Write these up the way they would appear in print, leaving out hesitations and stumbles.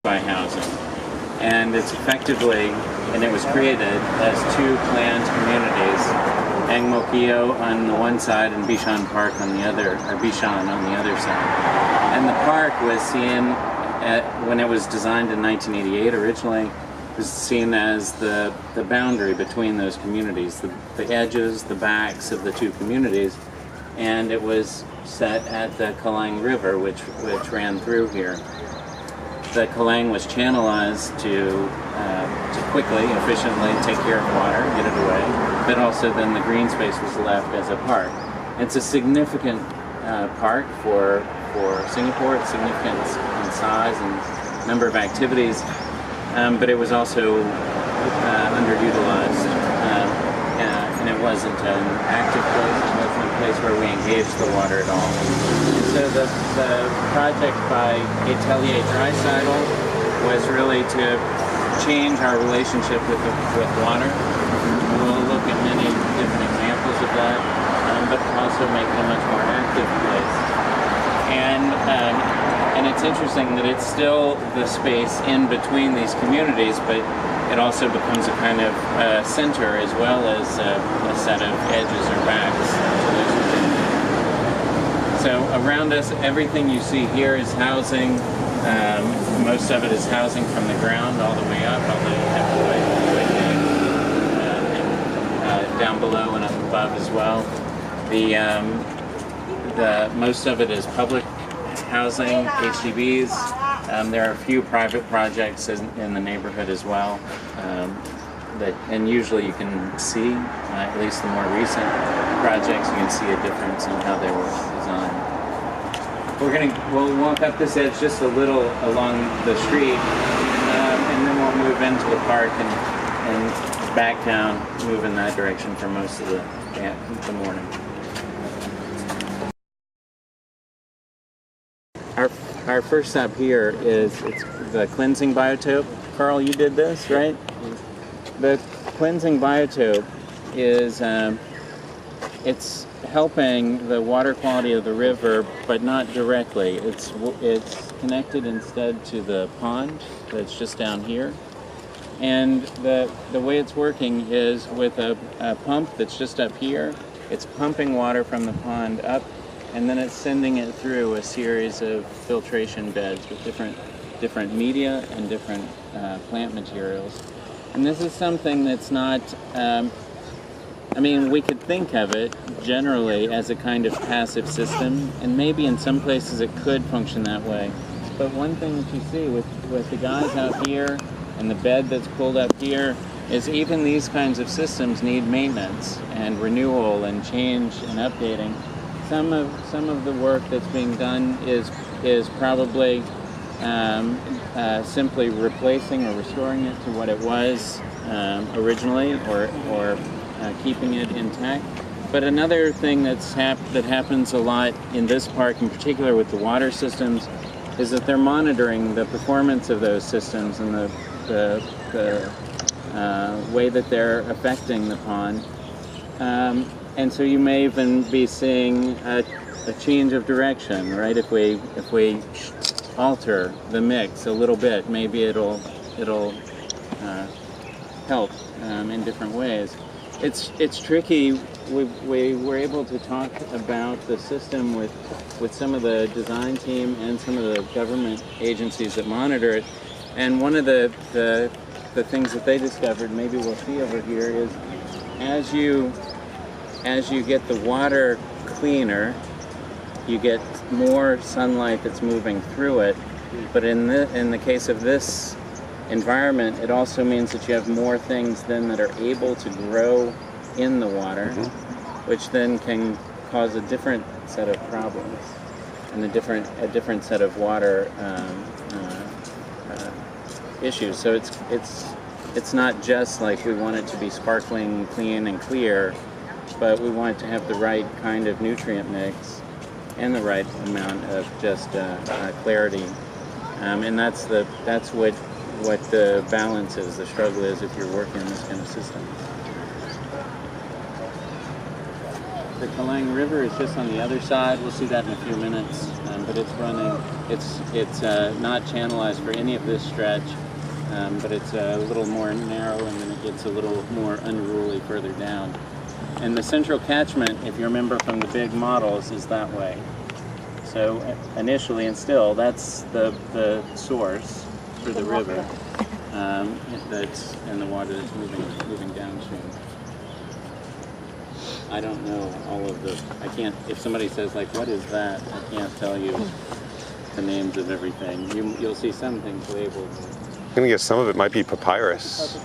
by housing. And it's effectively, and it was created as two planned communities, Angmokio on the one side and Bishan Park on the other, or Bishan on the other side. And the park was seen, when it was designed in 1988 originally, was seen as the boundary between those communities, the edges, the backs of the two communities, and it was set at the Kalang River, which ran through here. The Kalang was channelized to quickly, efficiently take care of water, get it away, but also then the green space was left as a park. It's a significant park for Singapore. It's significant in size and number of activities, but it was also underutilized, and it wasn't an active place. It wasn't a place where we engaged the water at all. So the project by Atelier Dreisidel was really to change our relationship with water. We'll look at many different examples of that, but also make it a much more active place. And it's interesting that it's still the space in between these communities, but it also becomes a kind of center as well as a set of edges or backs to those communities. So around us, everything you see here is housing. Most of it is housing from the ground all the way up, although you have the way down below and up above as well. The most of it is public housing, HDBs. There are a few private projects in the neighborhood as well. And usually you can see, at least the more recent projects, you can see a difference in how they were designed. We'll walk up this edge just a little along the street, and then we'll move into the park and back down, move in that direction for most of the morning. Our first stop here it's the cleansing biotope. Carl, you did this, right? The cleansing biotope is it's helping the water quality of the river, but not directly. It's connected instead to the pond that's just down here. And the way it's working is with a pump that's just up here. It's pumping water from the pond up, and then it's sending it through a series of filtration beds with different media and different plant materials. And this is something that's not, I mean, we could think of it generally as a kind of passive system, and maybe in some places it could function that way. But one thing that you see with the guys out here and the bed that's pulled up here is even these kinds of systems need maintenance and renewal and change and updating. Some of the work that's being done is probably simply replacing or restoring it to what it was originally, or keeping it intact. But another thing that happens a lot in this park, in particular with the water systems, is that they're monitoring the performance of those systems and the way that they're affecting the pond. And so you may even be seeing a change of direction, right? If we alter the mix a little bit, maybe it'll help in different ways. It's tricky. We were able to talk about the system with some of the design team and some of the government agencies that monitor it. And one of the things that they discovered, maybe we'll see over here, is as you get the water cleaner, you get more sunlight that's moving through it. But in the case of this environment, it also means that you have more things then that are able to grow in the water, which then can cause a different set of problems and a different set of water issues. So it's not just like we want it to be sparkling, clean, and clear, but we want it to have the right kind of nutrient mix and the right amount of just clarity, and that's what the balance is, the struggle is if you're working in this kind of system. The Kalang River is just on the other side. We'll see that in a few minutes. But it's running. It's not channelized for any of this stretch, but it's a little more narrow, and then it gets a little more unruly further down. And the central catchment, if you remember from the big models, is that way. So initially and still, that's the source for the river. That's and the water that's moving downstream. I don't know all of the. I can't. If somebody says like, "What is that?" I can't tell you the names of everything. You'll see some things labeled. I'm gonna guess some of it might be papyrus.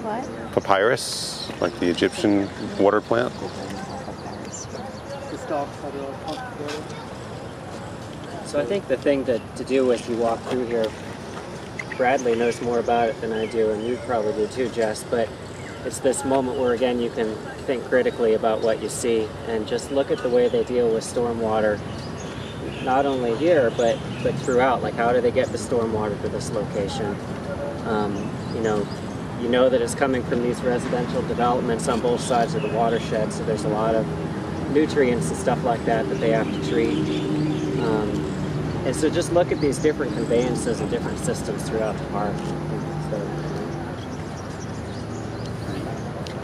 What? Papyrus, like the Egyptian water plant. So I think the thing to do as you walk through here, Bradley knows more about it than I do, and you probably do too, Jess, but it's this moment where, again, you can think critically about what you see and just look at the way they deal with stormwater, not only here, but throughout. Like, how do they get the stormwater to this location? You know that it's coming from these residential developments on both sides of the watershed, so there's a lot of nutrients and stuff like that that they have to treat. And so just look at these different conveyances and different systems throughout the park.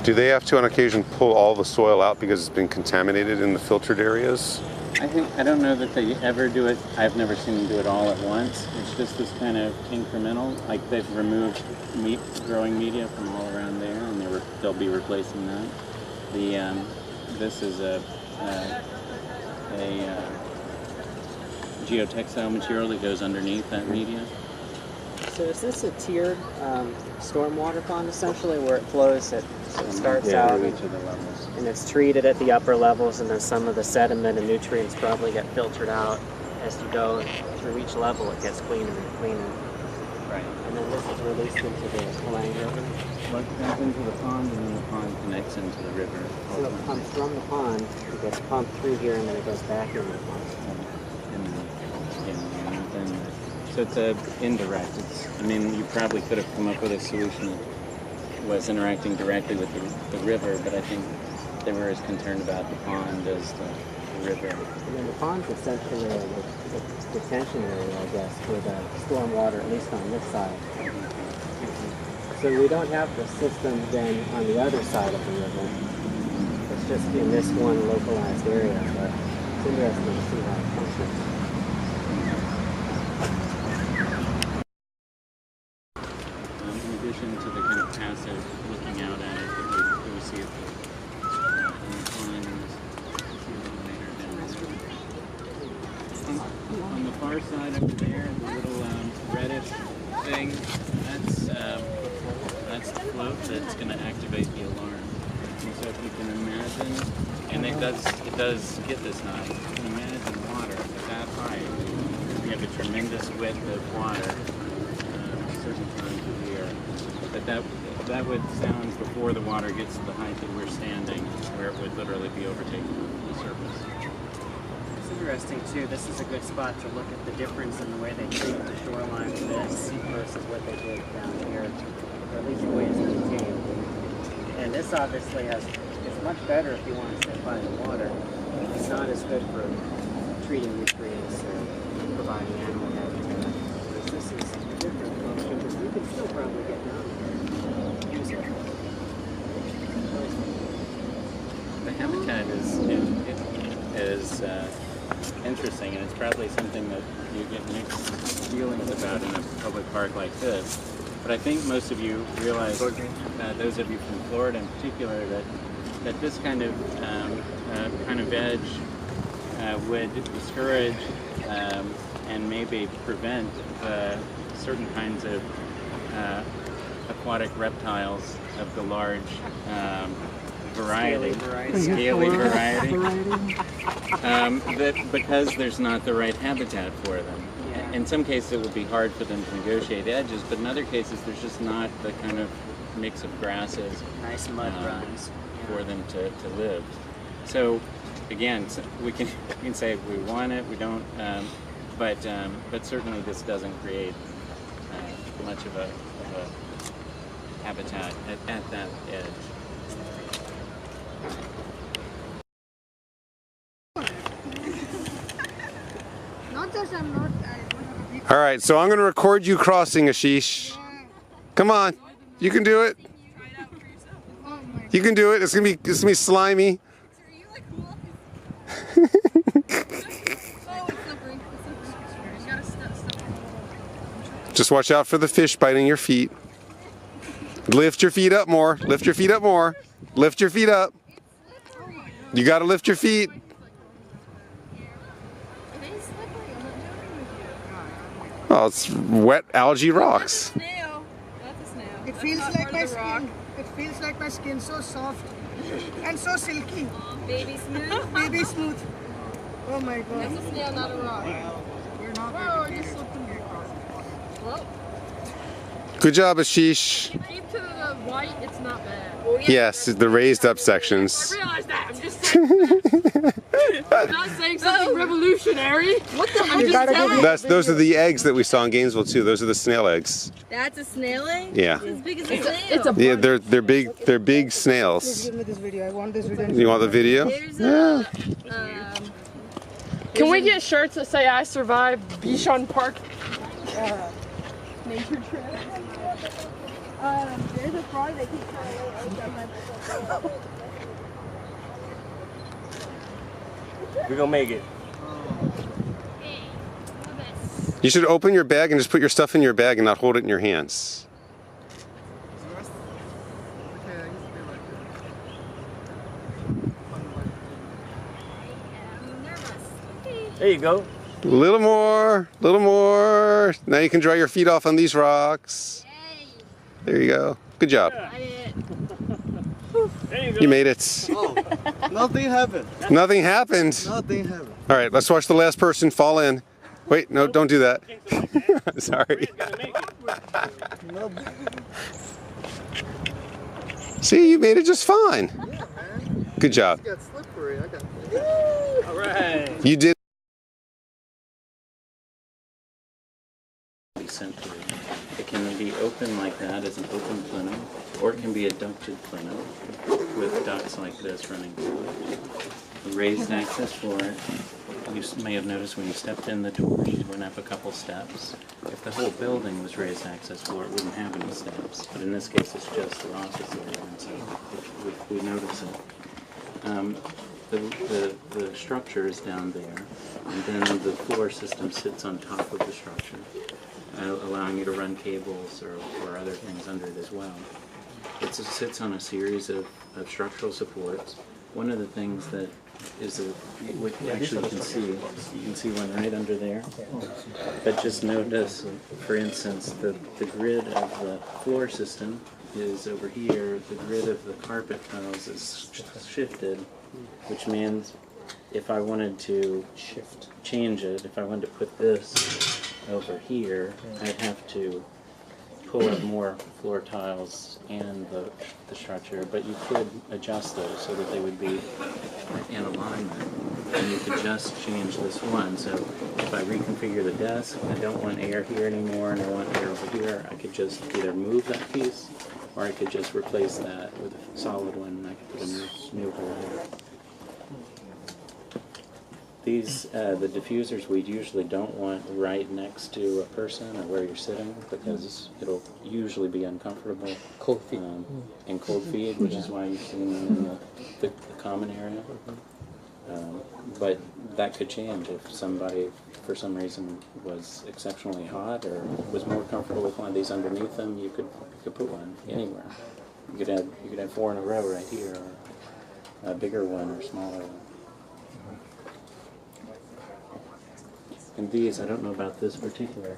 Do they have to, on occasion, pull all the soil out because it's been contaminated in the filtered areas? I don't know that they ever do it. I've never seen them do it all at once. It's just this kind of incremental. Like they've removed growing media from all around there, and they'll be replacing that. This is a geotextile material that goes underneath that media. So is this a tiered stormwater pond, essentially, where it flows? It starts out each of the levels. and it's treated at the upper levels, and then some of the sediment and nutrients probably get filtered out as you go through each level. It gets cleaner and cleaner. Right. And then this is released into the Kalang River. What comes into the pond, and then the pond connects into the river. So it comes from the pond, it gets pumped through here, and then it goes back into the pond. So it's indirect. You probably could have come up with a solution that was interacting directly with the river, but I think they were as concerned about the pond as the river. And then the pond's essentially a detention area, I guess, for the stormwater, at least on this side. So we don't have the system then on the other side of the river. It's just in this one localized area, but it's interesting to see how it functions. In addition to the kind of passive looking out at it that we see at the pond, see a little later down. On the far side over there, the little reddish thing, that's the float that's going to activate the alarm. And so if you can imagine, and it does get this high. If you can imagine water at that height, we have a tremendous width of water. Certain times of the year, but that would sound before the water gets to the height that we're standing, where it would literally be overtaking the surface. It's interesting too. This is a good spot to look at the difference in the way they treat the shoreline of this versus what they did down here, or at least the way it's maintained. And this obviously it's much better if you want to sit by the water. It's not as good for treating nutrients or providing animal habitat. This is a different function, but you can still probably get down there and use it. The habitat is interesting, and it's probably something that you get mixed feelings about in a public park like this. But I think most of you realize, those of you from Florida in particular, that this kind of edge would discourage and maybe prevent certain kinds of aquatic reptiles of the large variety, scaly variety, that because there's not the right habitat for them. Yeah. In some cases it would be hard for them to negotiate edges, but in other cases there's just not the kind of mix of grasses, Nice mud runs for them to live. So again, we can say we want it, we don't, but certainly this doesn't create much of a habitat at that edge. because I'm not, I don't have a big. All right, so I'm going to record you crossing, Ashish. Come on, you can do it. Oh my You can do it. It's gonna be slimy. Oh, it's slippery. You gotta step. Just watch out for the fish biting your feet. Lift your feet up more. Lift your feet up more. Lift your feet up. You got to lift your feet. It is slippery. I'm not joking with you. Oh, it's wet algae rocks. Snail. That's a snail. It That's feels not like part my of the rock. skin. It feels like my skin so soft and so silky. Baby smooth. Baby smooth. Oh my god. That's a snail, not a rock. You're not Whoa, ready you to slipped in get across. Whoa. Good job, Ashish. Keep to the white, it's not bad. Yes, the raised up sections. I realize that. I'm just saying. I'm not saying something revolutionary. What the You gotta give me Those are the eggs that we saw in Gainesville too. Those are the snail eggs. That's a snail egg? Yeah. As big as a snail. It's a Yeah, they're big. They're big Please snails. give me this video. I want this video. You want the video? There's a, Can we get shirts that say I survived Bishan Park? nature trail. There's a frog that keeps trying to lay eggs on my We're gonna make it. You should open your bag and just put your stuff in your bag and not hold it in your hands. There you go. A little more, a little more. Now you can dry your feet off on these rocks. There you go. Good job. There you go. You made it. Nothing happened. Nothing happened. Nothing happened. All right, let's watch the last person fall in. Wait, no, don't do that. Sorry. No, See, you made it just fine. yeah, man. Good job. It got slippery. I got. All right. You did. Essentially, it can be open like that as an open plinth, or it can be a ducted plinth with ducts like this running through it. A raised access floor. You may have noticed when you stepped in the doors, you went up a couple steps. If the whole building was raised access floor, it wouldn't have any steps. But in this case, it's just the office area, and so we notice it. The structure is down there, and then the floor system sits on top of the structure, allowing you to run cables or other things under it as well. It sits on a series of structural supports. One of the things that is which actually you can see one right under there. But just notice, for instance, the grid of the floor system is over here. The grid of the carpet tiles is shifted, which means if I wanted to change it, if I wanted to put this over here, I'd have to pull up more floor tiles and the structure, but you could adjust those so that they would be in alignment, and you could just change this one. So if I reconfigure the desk, I don't want air here anymore and I want air over here, I could just either move that piece or I could just replace that with a solid one and I could put a new hole there. These, the diffusers we usually don't want right next to a person or where you're sitting because it'll usually be uncomfortable. Cold feet. And cold feet, which is why you've seen them in the common area. But that could change if somebody, for some reason, was exceptionally hot or was more comfortable with one of these underneath them. You could put one anywhere. You could have 4 in a row right here, or a bigger one or smaller one. And these, I don't know about this particular,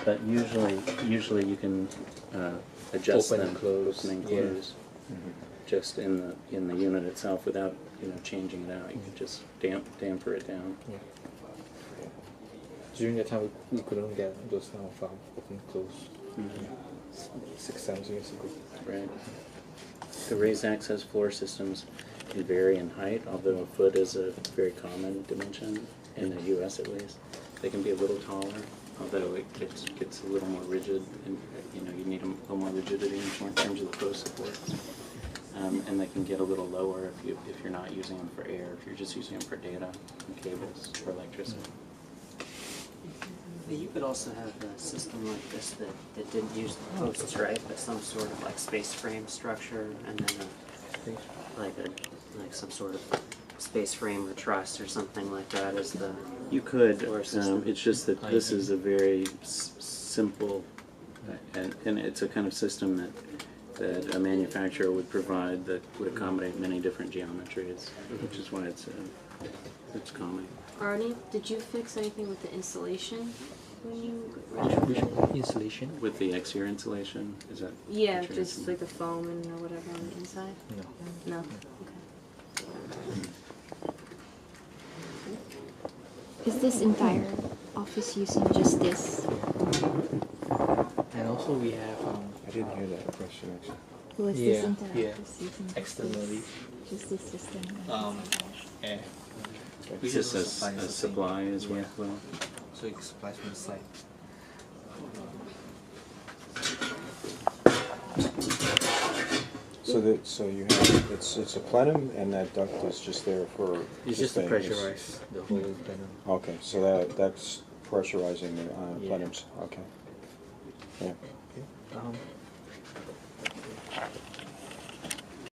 but usually you can adjust Open them, and close. open and Yeah. close, just in the unit itself without changing it out. You could just damper it down. During that time, we couldn't get those kind of open close 6 years ago. Right. The raised access floor systems can vary in height, although a foot is a very common dimension in the U.S. at least. They can be a little taller, although it gets a little more rigid, and you need a little more rigidity in terms of the post supports. And they can get a little lower if you're not using them for air, if you're just using them for data and cables or electricity. You could also have a system like this that didn't use the posts, right? But some sort of like space frame structure, and then like some sort of space frame or truss or something like that as the. You could. Or system. It's just that this is a very simple, and it's a kind of system that a manufacturer would provide that would accommodate many different geometries, which is why it's common. Arnie, did you fix anything with the insulation when you Which insulation? With the exterior insulation, is that? Yeah, what you're just asking? like the foam and or whatever on the inside? No. No? Is this entire office using just this? And also we have I didn't hear that question actually. Was Yeah, this entire yeah. office using externally. just this system? air. Is this a supply as well? Yeah. So it supplies from the side. So you have it's a plenum and that duct is just there for. It's just to thing. pressurize the whole plenum. Okay, so that's pressurizing the Yeah. plenums. Okay. Yeah.